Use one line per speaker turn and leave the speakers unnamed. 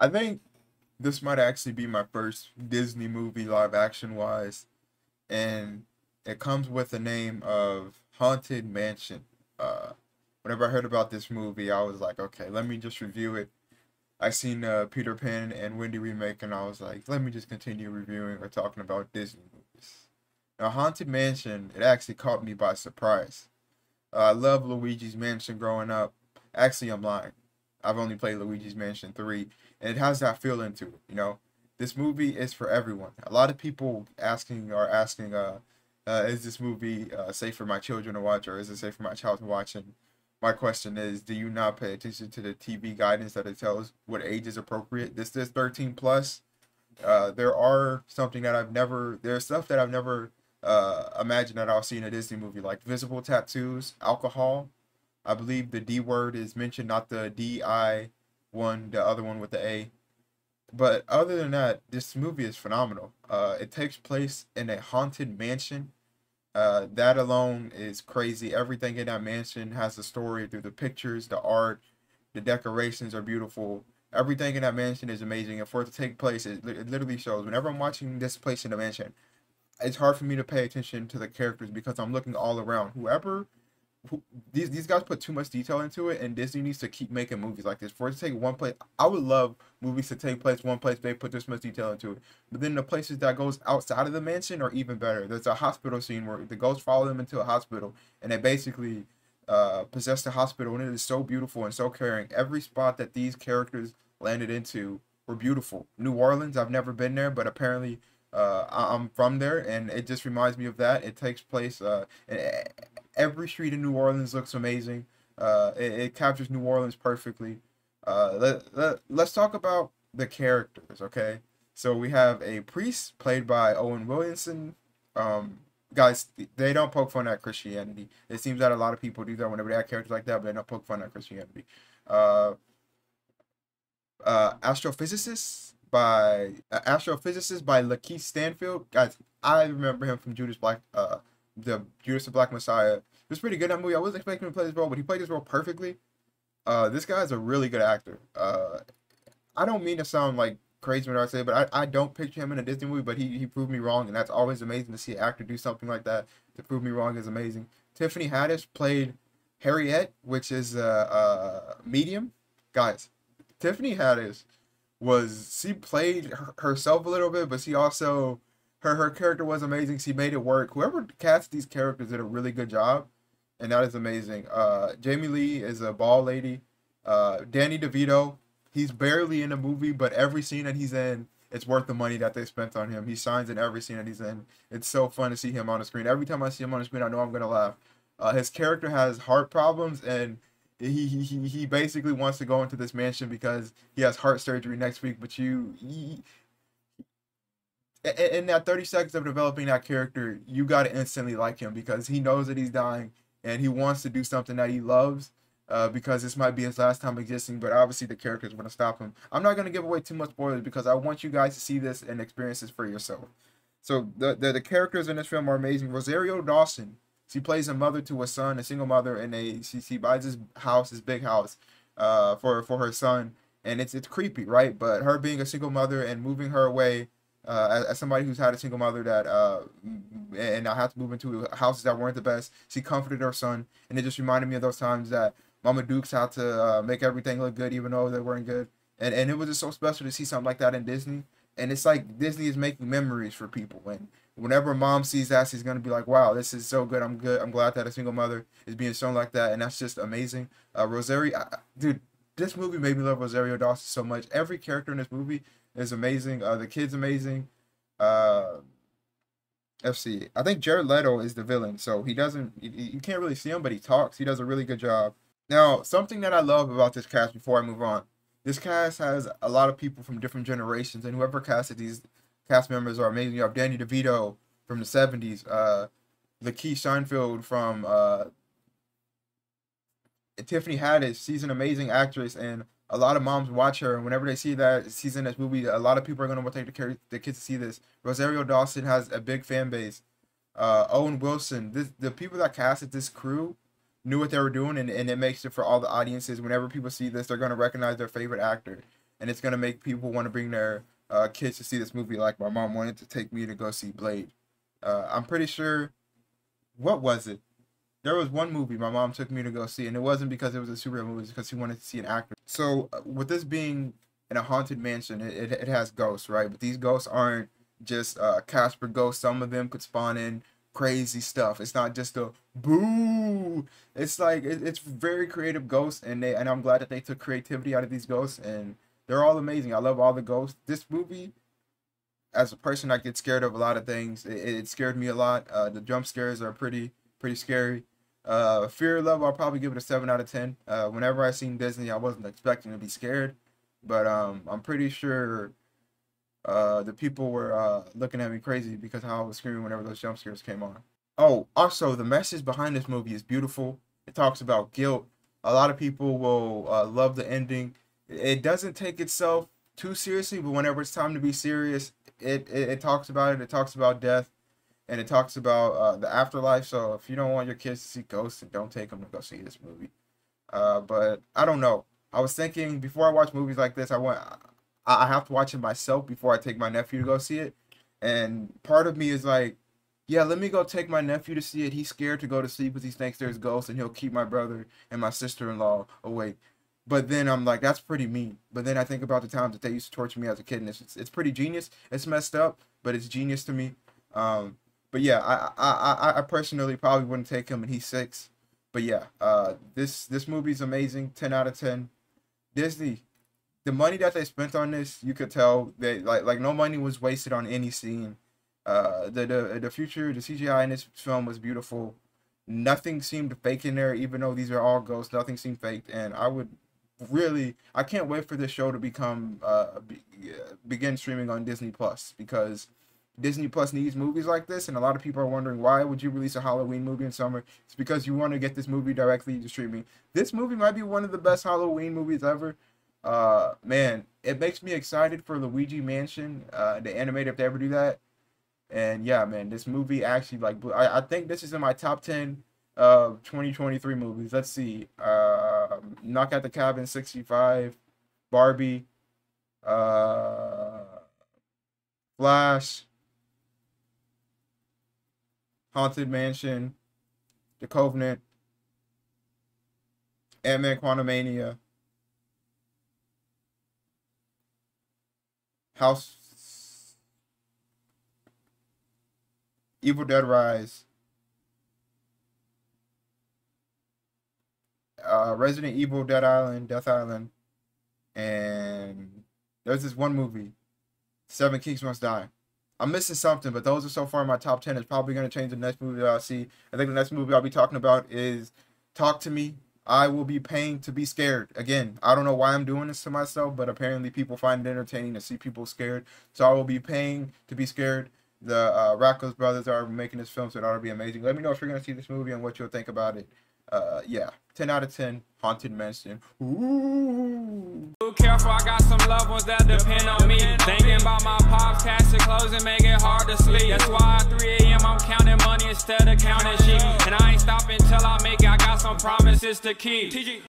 I think this might actually be my first Disney movie live action wise, and it comes with the name of Haunted Mansion. Uh, Whenever I heard about this movie, I was like, okay, let me just review it. I seen Peter Pan and Wendy remake, and I was like, let me just continue reviewing or talking about Disney movies. Now, Haunted Mansion, it actually caught me by surprise. I love Luigi's Mansion growing up. Actually, I'm lying. I've only played Luigi's Mansion 3, and it has that feeling to it, you know? This movie is for everyone. A lot of people asking, is this movie safe for my children to watch, or is it safe for my child to watch? And my question is, do you not pay attention to the TV guidance that it tells what age is appropriate? This is 13 plus. There's stuff that I've never imagined that I'll see in a Disney movie, like visible tattoos, alcohol. I believe the D word is mentioned, not the DI one, the other one with the A. But other than that, this movie is phenomenal. It takes place in a haunted mansion. That alone is crazy. Everything in that mansion has a story through the pictures, the art, the decorations are beautiful. Everything in that mansion is amazing. And for it to take place, it literally shows. Whenever I'm watching this place in the mansion, it's hard for me to pay attention to the characters because I'm looking all around. Who, these guys put too much detail into it, and Disney needs to keep making movies like this. For it to take one place, I would love movies to take place one place. They put this much detail into it, but then the places that goes outside of the mansion are even better. There's a hospital scene where the ghosts follow them into a hospital, and they basically possess the hospital, and it is so beautiful and so caring. Every spot that these characters landed into were beautiful. New Orleans, I've never been there, but apparently I'm from there, and it just reminds me of that. It takes place in every street in New Orleans looks amazing. It captures New Orleans perfectly. Let's talk about the characters, okay? So we have a priest played by Owen Williamson. Guys, they don't poke fun at Christianity. It seems that a lot of people do that whenever they have characters like that, but they don't poke fun at Christianity. Uh, Astrophysicist by Lakeith Stanfield. Guys, I remember him from the Judas the Black Messiah. He was pretty good in that movie. I wasn't expecting him to play this role, but he played this role perfectly. This guy's a really good actor. I don't mean to sound like crazy when I say it, but I don't picture him in a Disney movie, but he proved me wrong, and that's always amazing to see an actor do something like that. To prove me wrong is amazing. Tiffany Haddish played Harriet, which is a medium. Guys, Tiffany Haddish she played herself a little bit, but she also her character was amazing. She made it work. Whoever cast these characters did a really good job, and that is amazing. Jamie Lee is a ball lady. Danny DeVito, he's barely in the movie, but every scene that he's in, it's worth the money that they spent on him. He shines in every scene that he's in. It's so fun to see him on the screen. Every time I see him on the screen, I know I'm gonna laugh. His character has heart problems, and he basically wants to go into this mansion because he has heart surgery next week. But in that 30 seconds of developing that character, you got to instantly like him because he knows that he's dying and he wants to do something that he loves because this might be his last time existing, but obviously the character is going to stop him. I'm not going to give away too much spoilers because I want you guys to see this and experience this for yourself. So the characters in this film are amazing. Rosario Dawson, she plays a mother to a son, a single mother, and she buys this big house, for her son, and it's creepy, right? But her being a single mother and moving her away, as somebody who's had a single mother that and now had to move into houses that weren't the best, she comforted her son, and it just reminded me of those times that Mama Dukes had to make everything look good even though they weren't good, and it was just so special to see something like that in Disney. And it's like Disney is making memories for people. And whenever mom sees that, she's gonna be like, "Wow, this is so good. I'm good. I'm glad that a single mother is being shown like that." And that's just amazing. Dude, this movie made me love Rosario Dawson so much. Every character in this movie is amazing. The kid's amazing. Uh, FC. I think Jared Leto is the villain, so he doesn't. You can't really see him, but he talks. He does a really good job. Now, something that I love about this cast before I move on, this cast has a lot of people from different generations, and whoever casted these cast members are amazing. You have Danny DeVito from the 70s, Lakeith Stanfield from Tiffany Haddish. She's an amazing actress, and a lot of moms watch her. And whenever they see that she's in this movie, a lot of people are going to take the kids to see this. Rosario Dawson has a big fan base. Owen Wilson, the people that casted this crew knew what they were doing, and it makes it for all the audiences. Whenever people see this, they're going to recognize their favorite actor. and it's gonna make people want to bring their kids to see this movie. Like my mom wanted to take me to go see Blade. I'm pretty sure. What was it? There was one movie my mom took me to go see, and it wasn't because it was a superhero movie, it was because she wanted to see an actor. So with this being in a haunted mansion, it has ghosts, right? But these ghosts aren't just Casper ghosts. Some of them could spawn in crazy stuff. It's not just a boo. It's like it's very creative ghosts, and I'm glad that they took creativity out of these ghosts, and they're all amazing. I love all the ghosts. This movie, as a person that gets scared of a lot of things, it scared me a lot. The jump scares are pretty scary. Fear level, I'll probably give it a 7 out of 10. Whenever I seen Disney, I wasn't expecting to be scared, but I'm pretty sure the people were looking at me crazy because how I was screaming whenever those jump scares came on. Oh, also, the message behind this movie is beautiful. It talks about guilt. A lot of people will love the ending. It doesn't take itself too seriously, but whenever it's time to be serious, it talks about it. It talks about death, and it talks about the afterlife. So if you don't want your kids to see ghosts, then don't take them to go see this movie. But I don't know. I was thinking before I watch movies like this, I have to watch it myself before I take my nephew to go see it. And part of me is like, yeah, let me go take my nephew to see it. He's scared to go to sleep because he thinks there's ghosts, and he'll keep my brother and my sister-in-law awake. But then I'm like, that's pretty mean. But then I think about the times that they used to torture me as a kid, and it's pretty genius. It's messed up, but it's genius to me. But yeah, I personally probably wouldn't take him, and he's 6. But yeah, this movie's amazing. 10 out of 10. Disney, the money that they spent on this, you could tell that like no money was wasted on any scene. The future, the CGI in this film was beautiful. Nothing seemed fake in there, even though these are all ghosts. Nothing seemed fake, and I can't wait for this show to begin streaming on Disney Plus, because Disney Plus needs movies like this, and a lot of people are wondering, why would you release a Halloween movie in summer? It's because you want to get this movie directly to streaming. This movie might be one of the best Halloween movies ever. Man, it makes me excited for Luigi Mansion, the animated, if they ever do that. And yeah, man, this movie actually, like, I think this is in my top 10 of 2023 movies. Let's see. Knock at the Cabin 65, Barbie, Flash, Haunted Mansion, The Covenant, Ant-Man Quantumania, Evil Dead Rise, Resident Evil, Death Island, and there's this one movie, Seven Kings Must Die. I'm missing something, but those are so far in my top 10. It's probably going to change the next movie that I'll see. I think the next movie I'll be talking about is Talk to Me. I will be paying to be scared. Again, I don't know why I'm doing this to myself, but apparently people find it entertaining to see people scared. So I will be paying to be scared. The Rakos brothers are making this film, so it ought to be amazing. Let me know if you're going to see this movie and what you'll think about it. Yeah, 10 out of 10, Haunted Mansion. Ooh.
Careful, I got some loved ones that depend on me. Thinking about my pops, cash and clothes, and make it hard to sleep. That's why at 3 a.m. I'm counting money instead of counting sheep. And I ain't stopping till I make it. I got some promises to keep.